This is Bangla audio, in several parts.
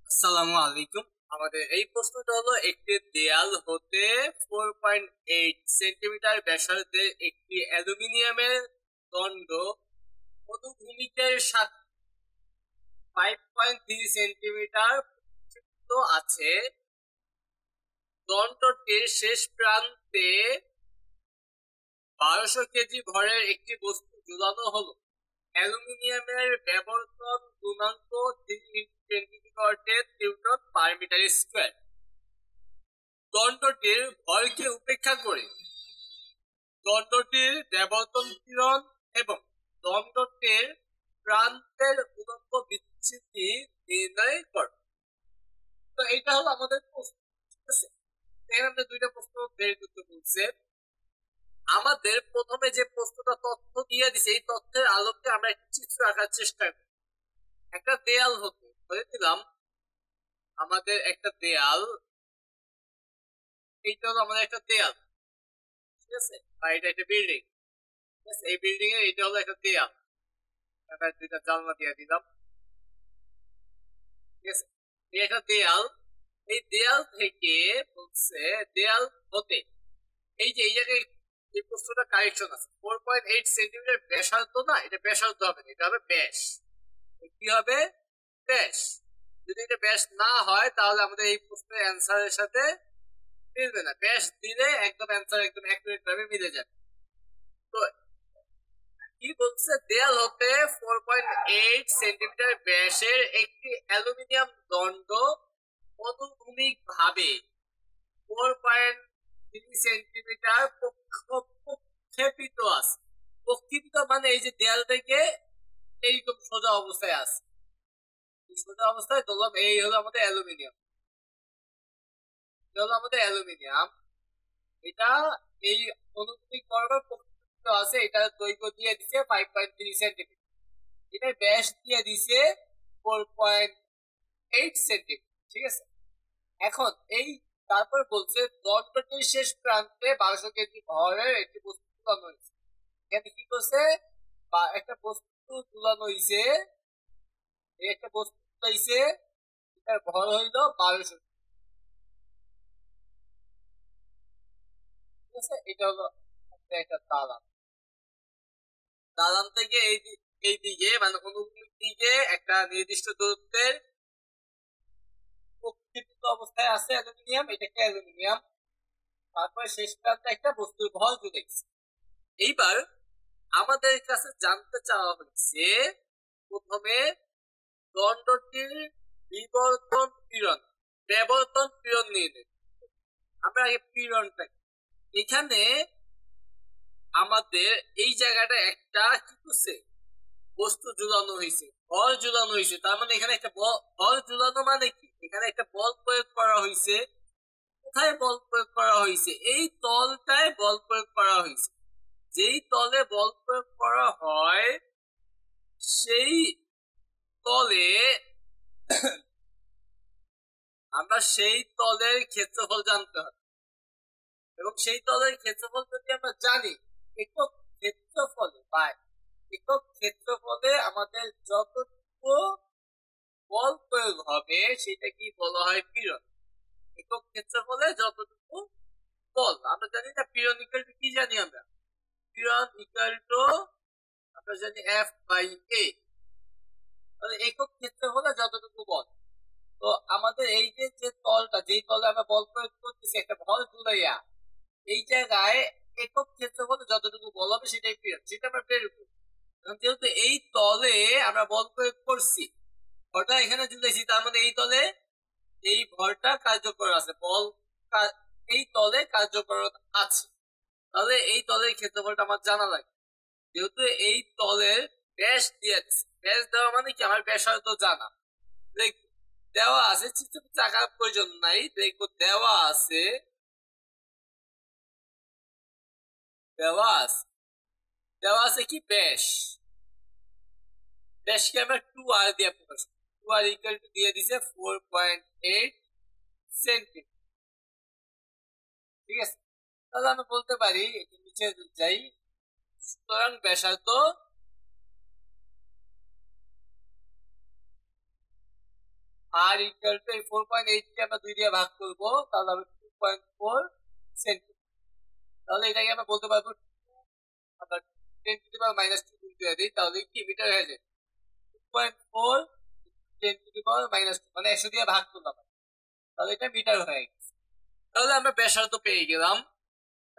আসসালামু আলাইকুম। আমাদের এই প্রশ্নটা হলো, একটি দেয়াল হতে 4.8 সেন্টিমিটার ব্যাসার্ধের একটি অ্যালুমিনিয়ামের দণ্ড অনুভূমিকের সাথে 5.3 সেন্টিমিটার প্রক্ষেপিত আছে। দণ্ডটির শেষ প্রান্তে 1200 কেজি ভরের একটি বস্তু ঝুলানো হলো। অ্যালুমিনিয়ামের ব্যবর্তন গুণাঙ্ক 3 × 10⁻³ নিউটন পার মিটার স্কয়ার। দণ্ডটির ভরকে উপেক্ষা করে দণ্ডটির ব্যবর্তন পীড়ন এবং দণ্ডটির প্রান্তের উলম্ব বিচ্যুতি নির্ণয় কর। তো এটা হলো আমাদের প্রশ্ন, ঠিক আছে। এখানে আমরা দুইটা প্রশ্ন বের করতে বলছে। আমাদের প্রথমে যে প্রশ্নটা তথ্য দিয়ে দিছে, এই তথ্যের আলোকে আমরা একটা চিত্র আঁকার চেষ্টা করি। একটা দেয়াল হতে ধরে দিলাম আমাদের একটা দেয়াল, এইটা হলো আমাদের একটা দেয়াল, ঠিক আছে, বা এটা একটা বিল্ডিং, ঠিক আছে। এই বিল্ডিং এর এটা হলো একটা দেয়াল, দুইটা জানলা দিয়ে দিলাম, ঠিক আছে। এই একটা দেয়াল, এই দেয়াল থেকে বলছে দেয়াল হতে, এই যে এই জায়গায় এই প্রশ্নটা কারেকশন আছে, 4.8 সেন্টিমিটার ব্যাসার্ধ না, এটা ব্যাসার্ধ হবে না, এটা হবে ব্যাস। কি হবে? ব্যাস। যদি এটা ব্যাস না হয় তাহলে আমাদের এই প্রশ্নের অ্যান্সারের সাথে মিলবে না। ব্যাস দিলে একদম অ্যান্সার একদম অ্যাকুরেট ভাবে মিলে যাবে। তো কি বলছে, দেয়াল হতে 4.8 সেন্টিমিটার ব্যাসের একটি অ্যালুমিনিয়াম দণ্ড অনুভূমিক ভাবে 4.3 সেন্টিমিটার প্রক্ষেপিত আছে। প্রক্ষেপিত মানে এই যে দেয়াল থেকে এইরকম সোজা অবস্থায় আছে, সোজা অবস্থায় ধরলাম এই হলো আমাদের অ্যালুমিনিয়াম, এটা হলো আমাদের অ্যালুমিনিয়াম। এটা এই অনুভূমিক বরাবর প্রক্ষেপিত আছে। এটা দৈর্ঘ্য দিয়ে দিছে 5.3 সেন্টিমিটার, এটা ব্যাস দিয়ে দিছে 4.8 সেন্টিমিটার, ঠিক আছে। এখন এই তারপর বলছে দণ্ডটির শেষ প্রান্তে 1200 কেজি ভরের একটি বস্তু ঝুলানো হয়েছে। এখানে কি করছে, বা একটা বস্তু ঝুলানো হয়েছে, একটা বস্তু ঝুলাইছে, এটার ভর হইল 1200, ঠিক আছে। এটা হলো একটা দালান, দালান থেকে এই দিকে মানে অনুভূমিক দিকে একটা নির্দিষ্ট দূরত্বের প্রক্ষেপিত অবস্থায় আছে অ্যালুমিনিয়াম, এটাকে অ্যালুমিনিয়াম। তারপরে শেষ প্রান্তে একটা বস্তুর ভর ঝুলেছে। এইবার আমাদের কাছে জানতে চাওয়া হচ্ছে প্রথমে দণ্ডটির বিবর্তন পীড়ন, ব্যবর্তন পীড়ন নিয়ে নেব। আমরা আগে পীড়নটা, এখানে আমাদের এই জায়গাটা একটা কি করছে, বস্তু ঝুলানো হয়েছে, বল ঝুলানো হয়েছে। তার মানে এখানে একটা বল ঝুলানো মানে কি, এখানে একটা বল প্রয়োগ করা হয়েছে। কোথায় বল প্রয়োগ করা হয়েছে? এই তলটায় বল প্রয়োগ করা হয়েছে। যেই তলে বল প্রয়োগ করা হয় সেই তলে আমরা সেই তলের ক্ষেত্রফল জানতে হবে, এবং সেই তলের ক্ষেত্রফল যদি আমরা জানি, একক ক্ষেত্রফলে বা একক ক্ষেত্রফলে আমাদের যতটুকু বল প্রয়োগ হবে সেটা কি বলা হয়, পীড়ন। একক ক্ষেত্রফলে যতটুকু বল আমরা জানি না, পীড়ন ইকুয়াল টু কি জানি আমরা, পীড়ন ইকুয়াল টু আমরা জানি F/A, তাহলে একক ক্ষেত্রফলে যতটুকু বল। তো আমাদের এই যে তলটা, যেই তলে আমরা বল প্রয়োগ করতেছি একটা ভর ঝুলাইয়া, এই জায়গায় একক ক্ষেত্রফলে যতটুকু বল হবে সেটাই পীড়ন, সেটা আমরা বের করব। যেহেতু এই তলে আমরা বল প্রয়োগ করছি, ভরটা এখানে ঝুলাইছি, তার মানে এই তলে এই ভরটা কার্যকর আছে, বল এই তলে কার্যকর আছে। তাহলে এই তলের ক্ষেত্রফলটা আমার জানা লাগে। যেহেতু এই তলের ব্যাস দিয়ে ব্যাস দেওয়া মানে কি, আমার ব্যাসার্ধ জানা, দেওয়া আছে, চিত্র আঁকার প্রয়োজন নাই, দেখবো দেওয়া আছে, দেওয়া আছে, দেওয়া আছে কি ব্যাস, ব্যাসকে আমরা 2r দিয়ে প্রকাশ করি। 2r ইকুয়াল টু দিয়ে দিছে 4.8 সেন্টিমিটার, ঠিক আছে। তাহলে আমরা বলতে পারি, একটু নিচে যাই, সুতরাং ব্যাসার্ধ আর ইকুয়াল টু 4.8 কে আমরা 2 দিয়ে ভাগ করব, তাহলে হবে 2.4 সেন্টিমিটার। তাহলে এটাকে আমরা বলতে পারবো আমরা 10 টু দি পাওয়ার মাইনাস 2 গুণ করে দিই, তাহলে কি মিটার হয়ে যায় 2.4 10 টু দি পাওয়ার মাইনাস 2, মানে 100 দিয়ে ভাগ করলাম, তাহলে এটা মিটার হয়ে গেছে। তাহলে আমরা ব্যাসার্ধ পেয়ে গেলাম।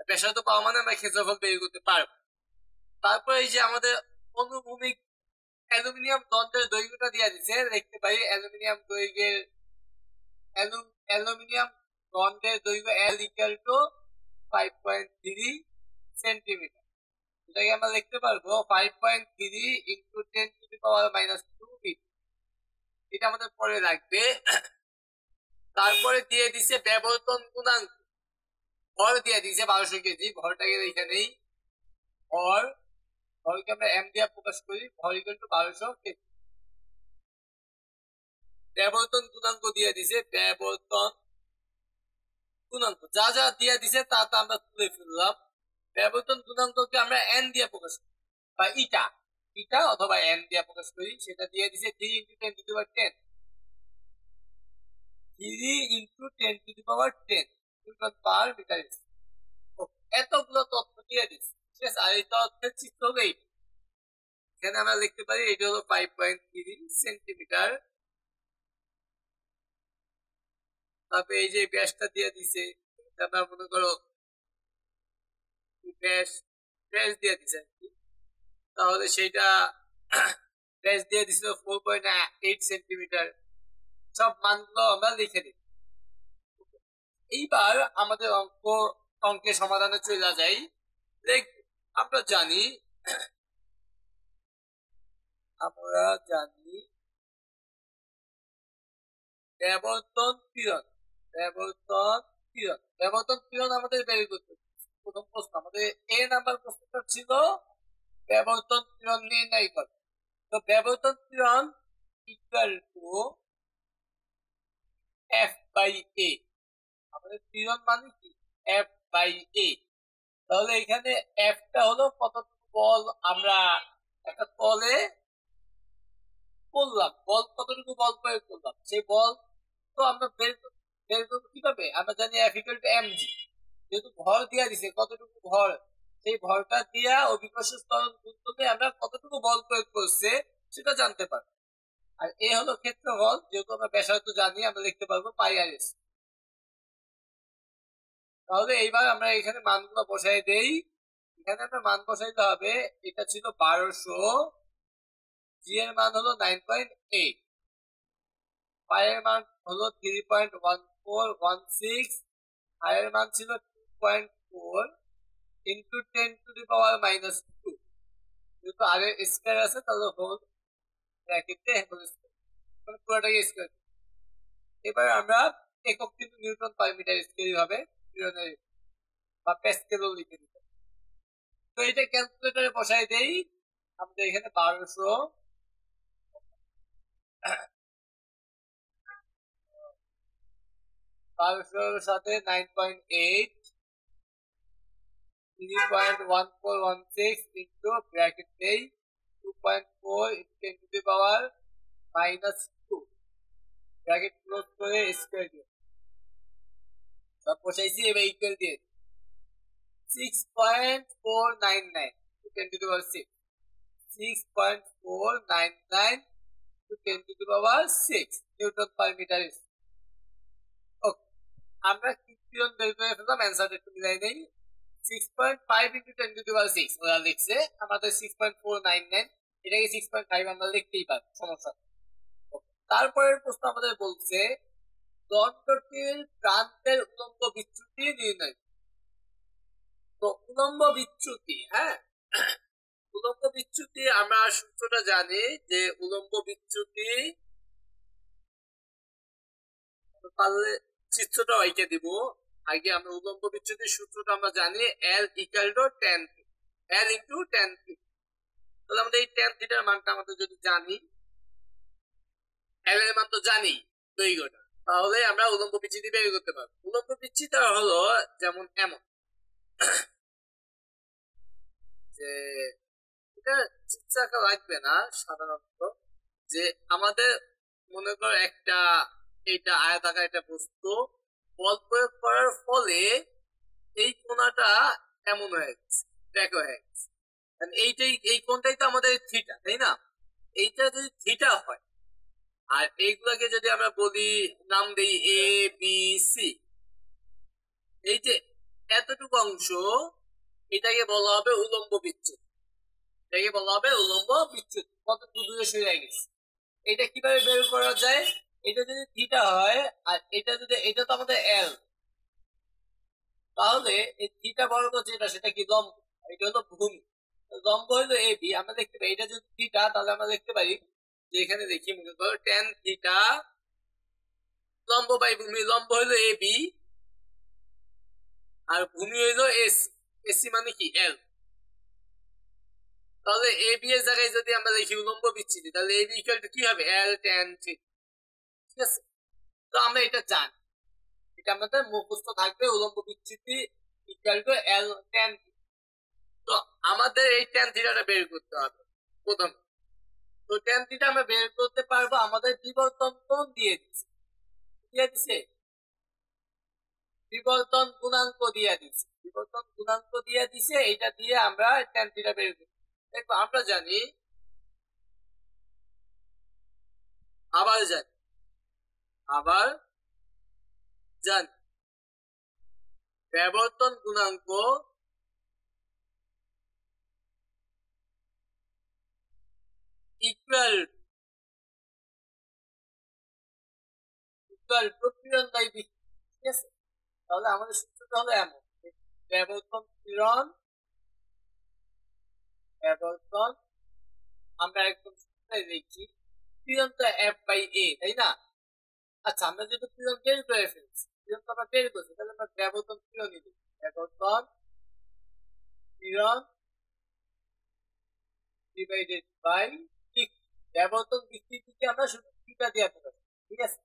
ব্যাসার্ধ পাওয়া মানে আমরা ক্ষেত্রফল বের করতে পারবো। তারপরে এই যে আমাদের অনুভূমিক অ্যালুমিনিয়াম দন্তের দৈর্ঘ্যটা দিয়ে দিচ্ছে, দেখতে পাই অ্যালুমিনিয়াম দন্তের দৈর্ঘ্য L ইকুয়াল টু 5.3 সেন্টিমিটার। এটাকে আমরা লিখতে পারবো 5.3 into 10 to the power minus 2 metre. এটা আমাদের পরে লাগবে। তারপরে দিয়ে দিছে ব্যবর্তন গুণাঙ্ক, ভর দিয়ে দিছে 1200 কেজি, ভরটাকে রেখে নেই। ভরকে আমরা এম দিয়ে প্রকাশ করি, ভর ইকুয়াল টু 1200 কেজি। ব্যবর্তন গুণাঙ্ক দিয়ে দিছে, ব্যবর্তন গুণাঙ্ক যা যা দিয়ে দিছে তা আমরা তুলে ফেললাম। ব্যবর্তন গুণাঙ্ককে আমরা এন দিয়ে প্রকাশ করি, বা ইটা অথবা এন দিয়ে প্রকাশ করি। সেটা দিয়ে দিছে 3 into 10 to the power 10, 3 into 10 to the power 10 newton per metre. এতগুলো তথ্য দিয়ে দিচ্ছে, ঠিক আছে। আর এই তথ্যের চিত্র হলো এখানে আমরা লিখতে পারি এটা হলো 5.3 সেন্টিমিটার। তারপরে এই যে ব্যাসটা দিয়ে দিছে, আমরা মনে করো ব্যাস দিয়ে দিছে, তাহলে সেইটা ব্যাস দিয়ে দিছিল 4.8 সেন্টিমিটার। সব মানগুলো আমরা লিখে দিই। এইবার আমাদের অঙ্কের সমাধানে চলে যাই। আমরা জানি ব্যবর্তন পীড়ন আমাদের বের করতে। প্রথম প্রশ্ন আমাদের এ নাম্বার প্রশ্নটা ছিল ব্যবর্তন পীড়ন নির্ণয় করে। তো ব্যবর্তন পীড়ন ইকুয়াল টু এফ বাই এ। আমাদের পীড়ন মানে কি এফ বাই এ। তাহলে এখানে এফটা হলো কতটুকু বল আমরা একটা তলে করলাম, কতটুকু বল প্রয়োগ করলাম, সেই বল তো আমরা বের করবো কিভাবে? আমরা জানি এফ ইকুয়াল টু এমজি, যেহেতু ভর দিয়া দিছে কতটুকু ভর, সেই ভরটা দিয়া অভিকর্ষজ ত্বরণ গুণ করলে আমরা কতটুকু বল প্রয়োগ করছে সেটা জানতে পারবো। আর এ হলো ক্ষেত্রফল, যেহেতু আমরা ব্যাসার্ধ জানি আমরা লিখতে পারবো পাই আর এস। তাহলে এইবার আমরা এখানে মানগুলো বসাই দেই। এখানে আমরা মান বসাইতে হবে, এটা ছিল 1200, জি এর মান হলো 9.8, পাই এর মান হলো 3.1416, আর এর মান ছিল 2.4 into 10 to the power minus 2। যেহেতু আর এর স্কয়ার আছে তাহলে হোল ব্র্যাকেটে হোল স্কয়ার, পুরোটাকে স্কয়ার। এবার আমরা একক কিন্তু নিউটন পার মিটার স্কয়ার হবে, বা প্যাসকেলও লিখে দিতে। তো এটা ক্যালকুলেটরে বসাই দেই। আমাদের এখানে 1200 সাথে 9.8 3.1416 ইন্টু ব্র্যাকেট দেই 2.4 into 10 to the power minus 2, bracket close করে স্কয়ার দিয়ে সব বসাইছি। এবার ইকুয়াল দিয়ে 6.499 to 10 to the power 6, 6.499 to 10 to the power 6 newton per metre. আমরা পীড়ন বের করে ফেললাম, অ্যান্সার একটু মিলাই নেই। 6.5 ইন্টু 10 টু দি পাওয়ার 6 ওরা লিখছে, আমাদের 6.499, এটাকে 6.5 আমরা লিখতেই পারি, সমস্যা। তারপরের প্রশ্ন আমাদের বলছে দণ্ডটির প্রান্তের উলম্ব বিচ্যুতি নির্ণয়। তো উলম্ব বিচ্যুতি, উলম্ব বিচ্যুতি আমরা সূত্রটা জানি যে উলম্ব বিচ্যুতি পারলে চিত্রটা এঁকে দিব। আগে আমরা উলম্ব বিচ্যুতির সূত্রটা আমরা জানি L equal to tan θ, L into tan θ। তাহলে আমাদের এই tan θ এর মানটা আমাদের যদি জানি, L এর মান তো জানি দৈর্ঘ্যটা, তাহলে আমরা উলম্ব বিচ্যুতি বের করতে পারবো। উলম্ব বিচ্যুতি হলো যেমন এমন, যে এটা চিত্র আঁকা লাগবে না সাধারণত, যে আমাদের মনে করো একটা এইটা আয়তাকার একটা বস্তু, বল প্রয়োগ করার ফলে এই কোণাটা এমন হয়ে গেছে, ব্যাক হয়ে গেছে। এইটাই, এই কোণটাই তো আমাদের থিটা, তাই না? এইটা যদি থিটা হয়, আর এইগুলাকে যদি আমরা বলি, নাম দেই এ বি সি, এই যে এতটুকু অংশ, এটাকে বলা হবে উলম্ব বিচ্যুতি। এটাকে বলা হবে উলম্ব বিচ্যুতি। কতটুকু দূরে সরে গেছে, এটা কিভাবে বের করা যায়? এটা যদি থিটা হয়, আর এটা যদি, এটা তো আমাদের এল, তাহলে এই থিটা বর্গ যেটা, সেটা কি লম্ব, এটা হলো ভূমি। লম্ব হলো এ বি, আমরা দেখতে পাই এটা যদি থিটা, তাহলে আমরা দেখতে পারি যে এখানে দেখি, মনে করো টেন থিটা লম্ব বাই ভূমি, লম্ব হলো এ বি আর ভূমি হইলো এসি। এসি মানে কি এল। তাহলে এ বি এর জায়গায় যদি আমরা লিখি উলম্ব বিচ্যুতি, তাহলে এ বি ইকুয়াল টু কি হবে? L tan theta. ঠিক আছে, তো আমরা এটা জানি, এটা আমাদের মুখস্থ থাকবে, উলম্ব বিচ্যুতি ইকুয়াল টু এল টেন। তো আমাদের এই টেন থিটাটা বের করতে হবে প্রথম। তো টেন থিটা আমরা বের করতে পারবো, আমাদের বিবর্তন কোণ দিয়ে দিছে, বিবর্তন গুণাঙ্ক দিয়ে দিছে, বিবর্তন গুণাঙ্ক দিয়ে দিছে, এটা দিয়ে আমরা টেন থিটা বের করব। দেখো আমরা জানি, আবার জানি বিবর্তন গুণাঙ্ক ইকুয়াল টু পীড়ন বাই বিকৃতি। ঠিক আছে, তাহলে আমাদের সূত্রটা হলো এমন, বিবর্তন আমরা একদম সূত্রটাই দেখি, পীড়ন তো এফ বাই এ, তাই না? আচ্ছা, আমরা যদি পীড়ন বের করে ফেলছি, পীড়ন তো আমরা বের করছি, তাহলে আমরা বিবর্তন পীড়নই দিই, বিবর্তন পীড়ন ডিভাইডেড বাই বিবর্তন বিকৃতিকে আমরা শুধু থিটা দিয়ে পারি। ঠিক আছে,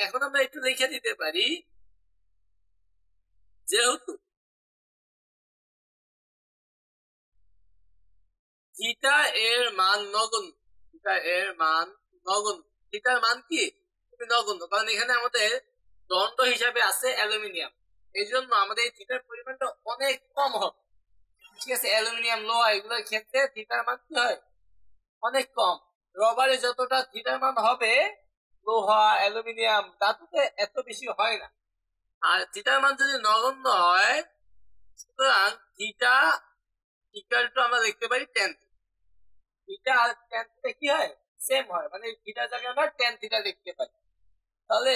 এখন আমরা একটু লিখে দিতে পারি, যেহেতু থিটা এর মান নগণ্য, থিটা এর মান নগণ্য, থিটার মান কি নগণ্য, কারণ এখানে আমাদের দণ্ড হিসাবে আছে অ্যালুমিনিয়াম, এই জন্য আমাদের এই থিটার পরিমাণটা অনেক কম হবে। ঠিক আছে, অ্যালুমিনিয়াম, লোহা এগুলোর ক্ষেত্রে থিটার মান কি হয়? অনেক কম। রবারে যতটা থিটার মান হবে, লোহা অ্যালুমিনিয়াম ধাতুতে এত বেশি হয় না। আর থিটার মান যদি নগণ্য হয়, সুতরাং থিটা ইকুয়াল টু আমরা লিখতে পারি টেন। থিটা আর টেন থিটা কি হয়? সেম হয়, মানে থিটার জায়গায় আমরা টেন থিটা লিখতে পারি। তাহলে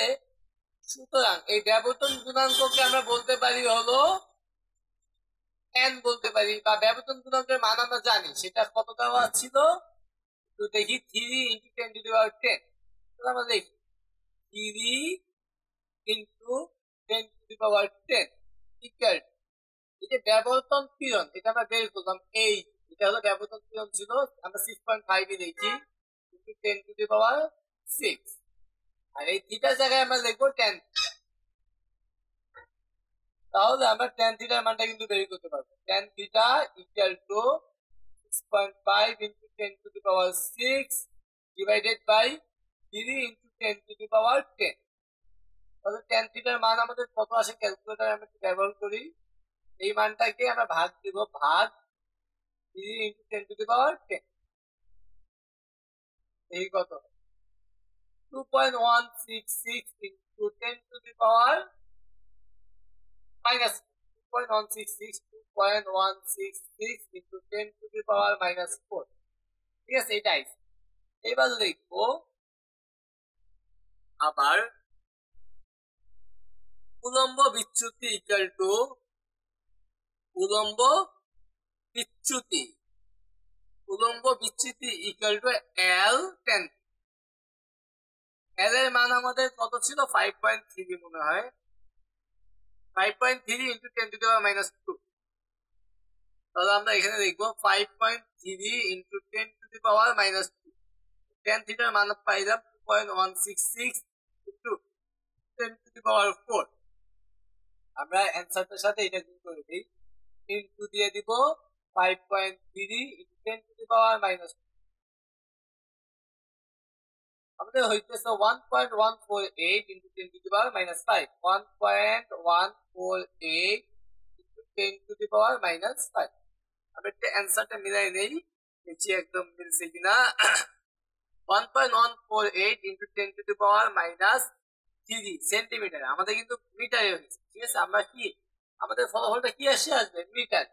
সুতরাং এই বিবর্তন গুণাঙ্ককে আমরা বলতে পারি হলো এন বলতে পারি, বা বিবর্তন গুণাঙ্কের মান আমরা জানি, সেটা কত দেওয়া ছিল, তো দেখি 3 ইন্টু 10 টু দি পাওয়ার 10। আমরা দেখি 3 into 10 to the power 10 equal, এই যে বিবর্তন পীড়ন, এটা আমরা বের করলাম, এই এটা হলো বিবর্তন পীড়ন ছিল, আমরা 6.5 এ দেখি ইন্টু 10 টু দি পাওয়ার 6, আর এই থিটার জায়গায় আমরা লিখবো 10। তাহলে আমরা tan থিটার মানটা কিন্তু বের করতে পারবো, tan theta equal to 6.5 into 10 to the power 6 divided by 3 into 10 to the power 10। তাহলে tan থিটার মান আমাদের কত আসে, ক্যালকুলেটর আমরা ব্যবহার করি, এই মানটাকে আমরা ভাগ দিব, ভাগ 3 ইনটু 10 টু দি পাওয়ার 10, এই কত 2.166 into 10 to the power minus 2.166 into 10 to the power minus 4। ঠিক আছে, এটাই। এবার লিখবো আবার উলম্ব বিচ্যুতি ইকুয়াল টু উলম্ব বিচ্যুতি, উলম্ব বিচ্যুতি ইকুয়াল টু এল টেন। এল এর মান আমাদের কত ছিল? 5.3 মনে হয়, 5.3 into 10 to the power minus 2। তাহলে আমরা এখানে লিখবো 5.3 into 10 to the power minus 2। tan থিটার মান পাইলাম 2.166 ইন্টু 10 টু দি পাওয়ার 4। আমরা অ্যানসারটার সাথে এটা গুণ করে দিই, ইনটু দিয়ে দিব 5.3 into 10 to the power minus আমাদের হইতেছে 1.148 into 10 to the power minus 5, 1.148 into 10 to the power minus 5। আমি একটা অ্যান্সারটা মিলাই নেই, দেখছি একদম মিলছে কিনা। 1.148 into 10 to the power minus 3 centimetre, আমাদের কিন্তু মিটারে হয়েছে, ঠিক আছে। আমরা কি আমাদের ফলাফলটা কি আসবে মিটার।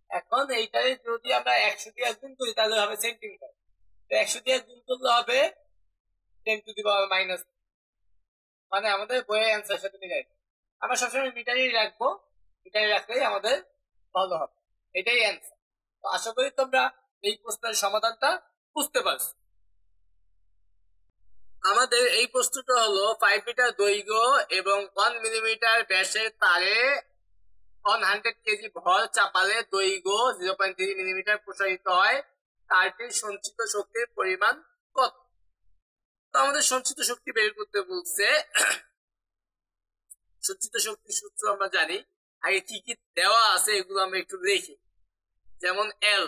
এখন এইটারে যদি আমরা 100 দিয়ে গুণ করি তাহলে হবে সেন্টিমিটার, তো 100 দিয়ে গুণ করলে হবে 10 টু দি পাওয়ার মাইনাস, মানে আমাদের বইয়ের অ্যান্সার সাথে মিলাই। আমরা সবসময় মিটারই রাখবো, মিটারে রাখলেই আমাদের ভালো হবে, এটাই অ্যান্সার। তো আশা করি তোমরা এই প্রশ্নের সমাধানটা বুঝতে পারছো। আমাদের এই প্রশ্নটা হলো 5 মিটার দৈর্ঘ্য এবং 1 মিলিমিটার ব্যাসের তারে 100 কেজি ভর চাপালে দৈর্ঘ্য 0.3 মিলিমিটার প্রসারিত হয়, তারটির সঞ্চিত শক্তির পরিমাণ কত। তো আমাদের সঞ্চিত শক্তি বের করতে বলছে। সঞ্চিত শক্তির সূত্র আমরা জানি, আগে কি কি দেওয়া আছে এগুলো আমরা একটু দেখি। যেমন এল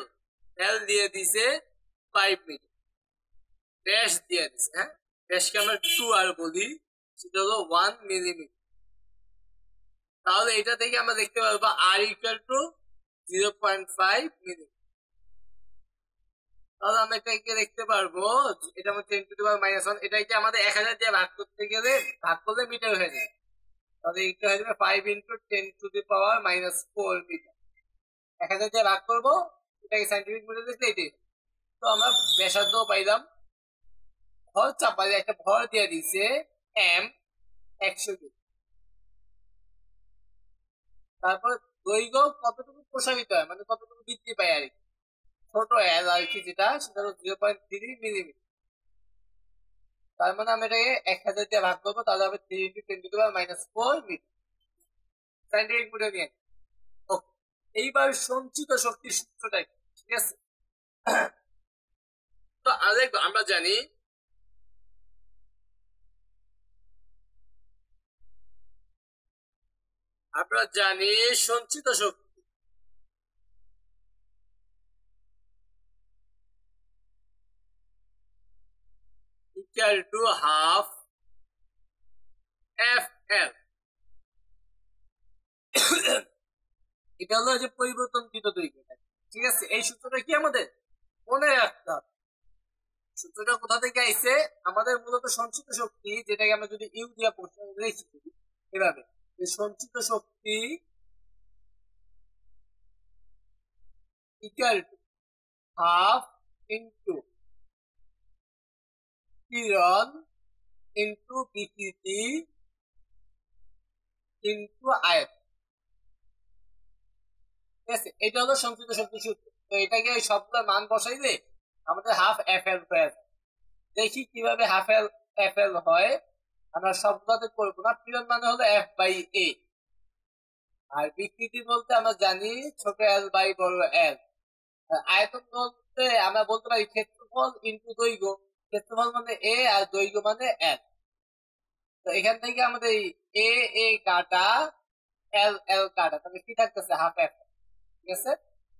দিয়ে দিছে 5 মিটার, ব্যাস দিয়ে দিছে, হ্যাঁ ব্যাসকে আমরা 2 আর বলি, সেটা হলো 1 মিলিমিটার। তাহলে এটা থেকে আমরা দেখতে পারবো আর ইকুয়াল টু 0.5 মিলিমিটার। তাহলে আমরা এটাকে দেখতে পারবো, এটা হচ্ছে 10 টু দি পাওয়ার মাইনাস 1, এটাকে আমাদের 1000 দিয়ে ভাগ করতে গেলে ভাগ করলে মিটার হয়ে যাবে, তাহলে এটা হয়ে যাবে 5 into 10 to the power minus 4 metre. 1000 দিয়ে ভাগ করবো, এটাকে সাইন্টিফিক মিটার দেখলে এটাই। তো আমরা ব্যাসার্ধ পাইলাম, ভর চাপালে একটা ভর দিয়ে দিছে এম 100 কেজি। তারপর দৈর্ঘ্য কতটুকু প্রসারিত হয়, মানে কতটুকু বৃদ্ধি পায় আর কি, ছোট এল আর কি, যেটা সেটা হলো 0.3 মিলিমিটার। তার মানে আমরা এটাকে 1000 দিয়ে ভাগ করবো, তাহলে হবে 3 into 10 to the power minus 4 metre. Scientific metre নিয়ে এইবার সঞ্চিত শক্তির সূত্রটা কি, ঠিক আছে। তো আরেক আমরা জানি সঞ্চিত শক্তি equal to half F L. এটা হলো যে পরিবর্তনকৃত দৈর্ঘ্য, ঠিক আছে। এই সূত্রটা কি আমাদের মনে রাখতে হবে। সূত্রটা কোথা থেকে আইছে, আমাদের মূলত সঞ্চিত শক্তি, যেটাকে আমরা যদি ইউ দিয়ে লিখি এভাবে, সঞ্চিত শক্তি ইকুয়াল টু হাফ ইন্টু কিরণ ইন্টু বিকৃতি ইন্টু আয়তন, ঠিক আছে। এটা হলো সঞ্চিত শক্তির সূত্র। তো এটাকে সবগুলোর মান বসাইলে আমাদের হাফ এফ এল হয়ে যায়। দেখি কিভাবে হাফ এফ এল হয়, আমরা সবগুলোতে করবো না। কিরণ মানে হলো এফ বাই এ, আর বিকৃতি বলতে আমরা জানি ছোট এল বাই বড় এল। আয়তন বলতে আমরা বলতে পারি ক্ষেত্রফল ইন্টু দৈর্ঘ্য, ক্ষেত্রফল মানে এ আর দৈর্ঘ্য মানে এল। তো এখান থেকে আমাদের এ এ কাটা এল এল কাটা, তাহলে কি থাকতেছে হাফ এফ, ঠিক আছে।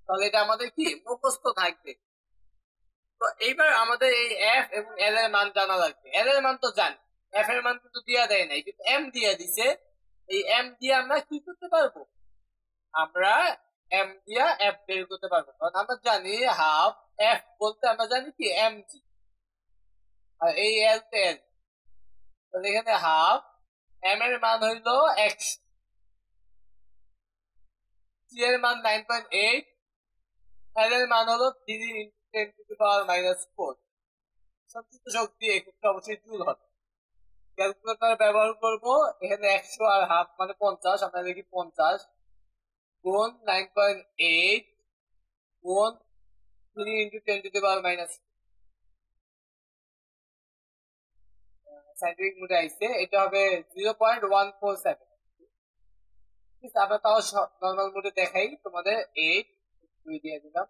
তাহলে এটা আমাদের কি মুখস্থ থাকবে। তো এইবার আমাদের এই এফ এবং এল এর মান জানা লাগবে। এল এর মান তো জানি, এফ এর মান কিন্তু দিয়া দেয় নাই, কিন্তু এম দিয়া দিছে। এই এম দিয়ে আমরা কি করতে পারবো, আমরা এম দিয়া এফ বের করতে পারবো। কারণ আমরা জানি হাফ এফ বলতে আমরা জানি কি এম জি, আর এই এল তে এল। তাহলে এখানে হাফ এম এর মান হইলো 100, জি এর মান 9.8, এল এর মান হলো 3 into 10 to the power minus 4। সঞ্চিত শক্তি একটু অবশ্যই জুল হবে। ক্যালকুলেটর ব্যবহার করব, এখানে 100 আর হাফ মানে 50, আমরা দেখি 50 গুণ 9.8 গুণ 3 into 10 to the power minus, scientific মোডে আইছে, এটা হবে 0.147। আমরা তাও নর্মাল মোডে দেখাই তোমাদের, 8 2 দিয়ে দিলাম,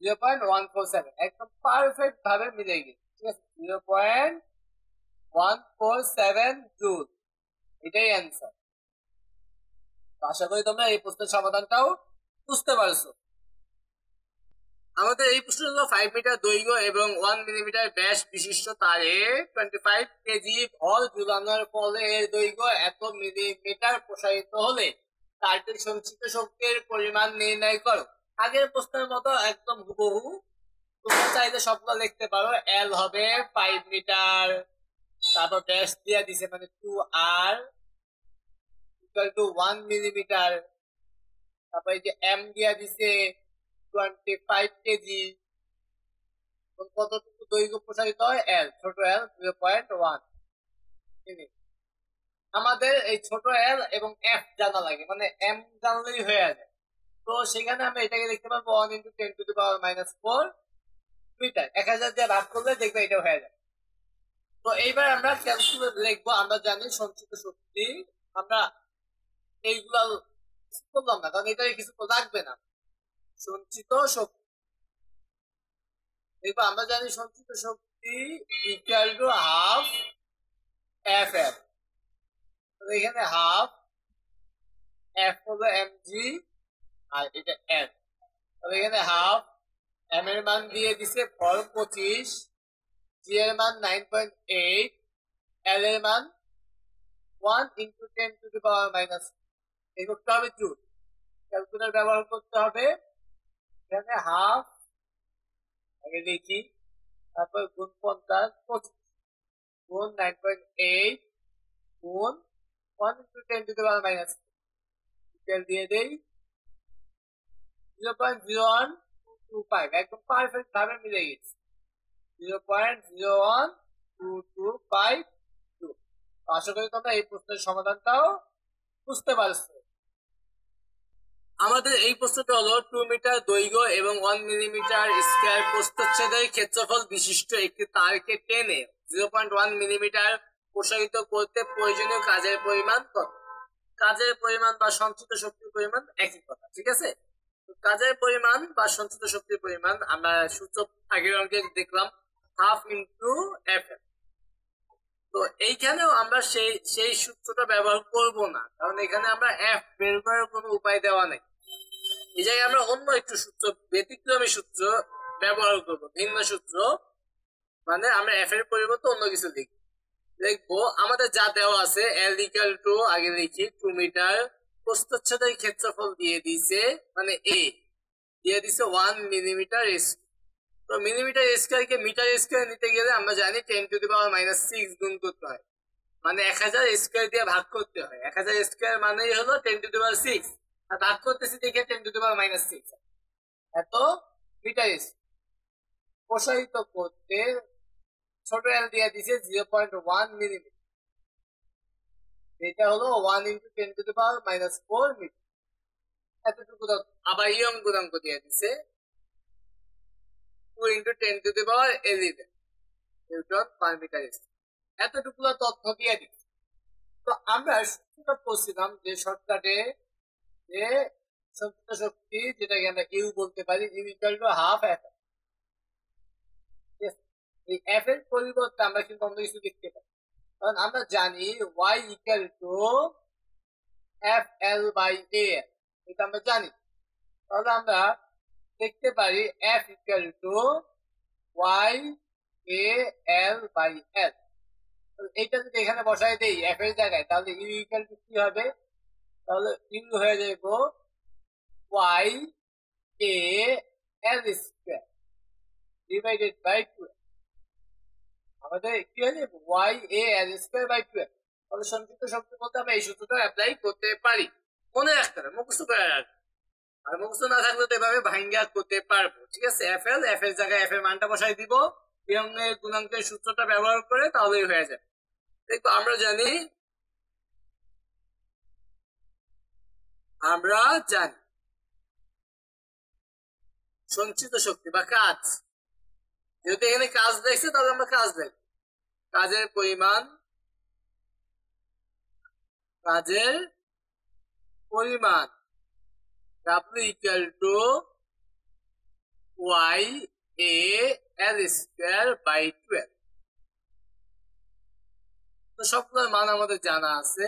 0.147 একদম পারফেক্ট ভাবে মিলে গেছে, ঠিক আছে। 0.147 জুল, এটাই অ্যান্সার। আশা করি তোমরা এই প্রশ্নের সমাধানটাও বুঝতে পারছো। আমাদের এই প্রশ্ন হলো 5 মিটার দৈর্ঘ্য এবং 1 মিলিমিটার ব্যাস বিশিষ্ট তারে 25 কেজি ভর ঝুলানোর ফলে এর দৈর্ঘ্য এত মিলিমিটার প্রসারিত হলে তারটির সঞ্চিত শক্তির পরিমাণ নির্ণয় করো। আগের প্রশ্নের মতো একদম হুবহু, তোমরা চাইলে সবগুলো লিখতে পারো। এল হবে 5 মিটার, তারপর ব্যাস দিয়ে দিছে মানে 2r ইকুয়াল টু 1 মিলিমিটার, তারপর এই যে এম দিয়া দিছে 25 কেজি, কতটুকু দৈর্ঘ্য প্রসারিত হয় এল, ছোট এল 0.1। আমাদের এই ছোট এল এবং এফ জানা লাগে, মানে এম জানলেই হয়ে যায়। তো সেখানে আমরা এটাকে দেখতে পাবো 1 × 10⁻⁴ মিটার, 1000 দিয়ে ভাগ করলে দেখবে এটা হয়ে যায়। তো এইবার আমরা ক্যালকুলেট লিখবো। আমরা জানি সঞ্চিত শক্তি, আমরা এইগুলা কিছু করলাম না, কারণ এটাকে কিছু লাগবে না। সঞ্চিত শক্তি দেখবো, আমরা জানি সঞ্চিত শক্তি equal to half F L. এখানে হাফ এফ হলো mg আর এটা এল। তবে এখানে হাফ এম এর মান দিয়ে দিছে ভর 25, জি এর মান 9.8, এল এর মান 1 × 10⁻⁻⁴। এই করতে হবে জুল, ক্যালকুলেটর ব্যবহার করতে হবে। এখানে হাফ আগে লিখি, তারপর গুণ 50, 25 গুণ 9.8 গুণ 1 × 10⁻⁻⁴ দিয়ে দেই 0.0125, একদম পারফেক্ট ভাবে মিলে গেছে। 0.01225। আশা করি তোমরা এই প্রশ্নের সমাধানটাও বুঝতে পারছো। আমাদের এই প্রশ্নটা হলো 2 মিটার দৈর্ঘ্য এবং 1 মিলিমিটার স্কয়ার প্রস্থচ্ছেদের ক্ষেত্রফল বিশিষ্ট একটি তারকে টেনে 0.1 মিলিমিটার প্রসারিত করতে প্রয়োজনীয় কাজের পরিমাণ কত? কাজের পরিমাণ বা সঞ্চিত শক্তির পরিমাণ একই কথা, ঠিক আছে? কাজের পরিমাণ বা সঞ্চিত শক্তির পরিমাণ আমরা সূত্র আগের অঙ্কে দেখলাম, হাফ ইন্টু এফ। তো এইখানেও আমরা সেই সূত্রটা ব্যবহার করব না, কারণ এখানে আমরা এফ বের করার কোনো উপায় দেওয়া নেই। এই জায়গায় আমরা অন্য একটু সূত্র, ব্যতিক্রমী সূত্র ব্যবহার করব, ভিন্ন সূত্র। মানে আমরা এফ এর পরিবর্তে অন্য কিছু লিখবো। আমাদের যা দেওয়া আছে এল ইকুয়াল টু, আগে লিখি 2 মিটার, প্রস্থচ্ছেদের ক্ষেত্রফল দিয়ে দিছে মানে এ দিয়ে দিছে 1 মিলিমিটার স্কয়ার। তো মিলিমিটার স্কয়ারকে মিটার স্কয়ার নিতে গেলে আমরা জানি 10⁻⁻6 গুণ করতে হয়, মানে 1000 স্কয়ার দিয়ে ভাগ করতে হয়। 1000 স্কয়ার মানেই হলো 10⁻6, আর ভাগ করতেছি দেখে 10⁻6। এত মিটার প্রসারিত করতে ছোট এল দিয়ে দিছে 0.1 মিলিমিটার, এটা হলো 1 × 10⁻⁻⁴ মিটার। এতটুকু আবার ইয়ং গুণাঙ্ক দিয়ে দিছে 2 × 10⁻11 নিউটন পার মিটার স্কয়ার। এতটুকু তথ্য দিয়ে দিচ্ছে। তো আমরা সূত্রটা পড়ছিলাম যে শর্টকাটে, যে সঞ্চিত শক্তি যেটাকে আমরা ইউ বলতে পারি, U equal to half F. এই এফ এর পরিবর্তে আমরা কিন্তু অন্য কিছু লিখতে পারি, কারণ আমরা জানি Y equal to F L by A, এটা আমরা জানি। তাহলে আমরা দেখতে পারি F equal to Y A L by L. এইটা যদি এখানে বসাই দেই এফ এর জায়গায়, তাহলে ইউ ইকুয়াল টু কি হবে? তাহলে ইউ হয়ে যাব Y A L square divided by 2। আমাদের কি হয়ে যাবে Y A L square by 2। তাহলে সঞ্চিত শক্তি বলতে আমরা এই সূত্রটা অ্যাপ্লাই করতে পারি। মনে রাখতে হবে, মুখস্থ করে রাখবো, আর মুখস্থ না থাকলে তো এভাবে ভাঙ্গা করতে পারবো, ঠিক আছে? এফ এর জায়গায় এফ এর মানটা বসাই দিব, ইয়ংয়ের গুণাঙ্কের সূত্রটা ব্যবহার করে, তাহলেই হয়ে যাবে। দেখো আমরা জানি সঞ্চিত শক্তি বা কাজ, যেহেতু এখানে কাজ দেখছে তাহলে আমরা কাজ দেখ, কাজের পরিমাণ W equal to Y A L square by 12। তো সবগুলোর মান আমাদের জানা আছে।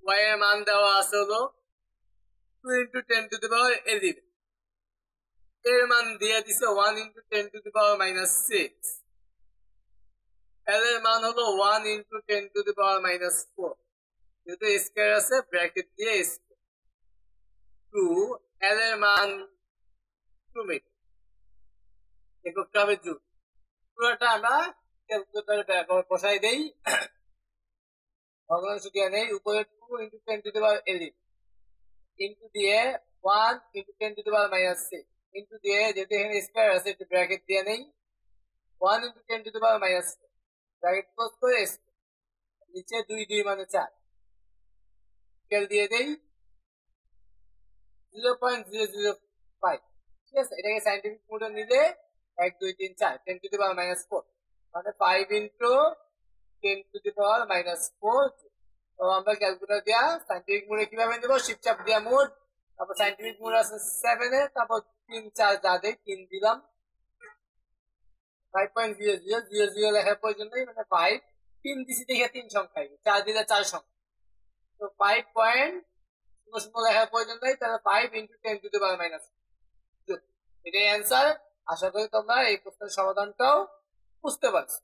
ওয়াই এর মান দেওয়া আছে হলো 2 × 10⁻11, এর মান দিয়ে দিছে 1 into 10 to the power minus 6, এল এর মান হলো 1 into 10 to the power minus 4, যেহেতু স্কয়ার আছে ব্র্যাকেট দিয়ে টু, এল এর মান 2 মিটার, এককটা হবে জুল। পুরোটা আমরা ক্যালকুলেটরে বসাই দেই, ভগ্নাংশ দিয়ে নেই, উপরে 2 into 10 to the power 11 into দিয়ে 1 into 10 to the power minus 6 into দিয়ে, যেহেতু এখানে স্কয়ার আছে একটু ব্র্যাকেট দিয়ে নেই, 1 into 10 to the power minus 6 bracket close করে নিচে 2 2 মানে 4 স্কেল দিয়ে দেই 0.005, ঠিক আছে। এটাকে সাইন্টিফিক মোডে নিলে 1 2 3 4 10 টু দি পাওয়ার মাইনাস 4 মানে 5 into 10 to the power minus 4। তো আমরা ক্যালকুলেটর দিয়া সাইন্টিফিক মোডে কিভাবে নেব, শিফট চাপ দিয়া মোড, তারপর সাইন্টিফিক মোড আছে 7 এ, তারপর 3 4 যা দেই 3 দিলাম, 5.0000 লেখার প্রয়োজন নেই, মানে 5 3 দিছি দেখে 3 সংখ্যা, 4 দিলে 4 সংখ্যা, তো 5.00 লেখার প্রয়োজন নেই, তাহলে 5 into 10 to the power minus 2, এটাই অ্যান্সার। আশা করি তোমরা এই প্রশ্নের সমাধানটাও বুঝতে পারছো।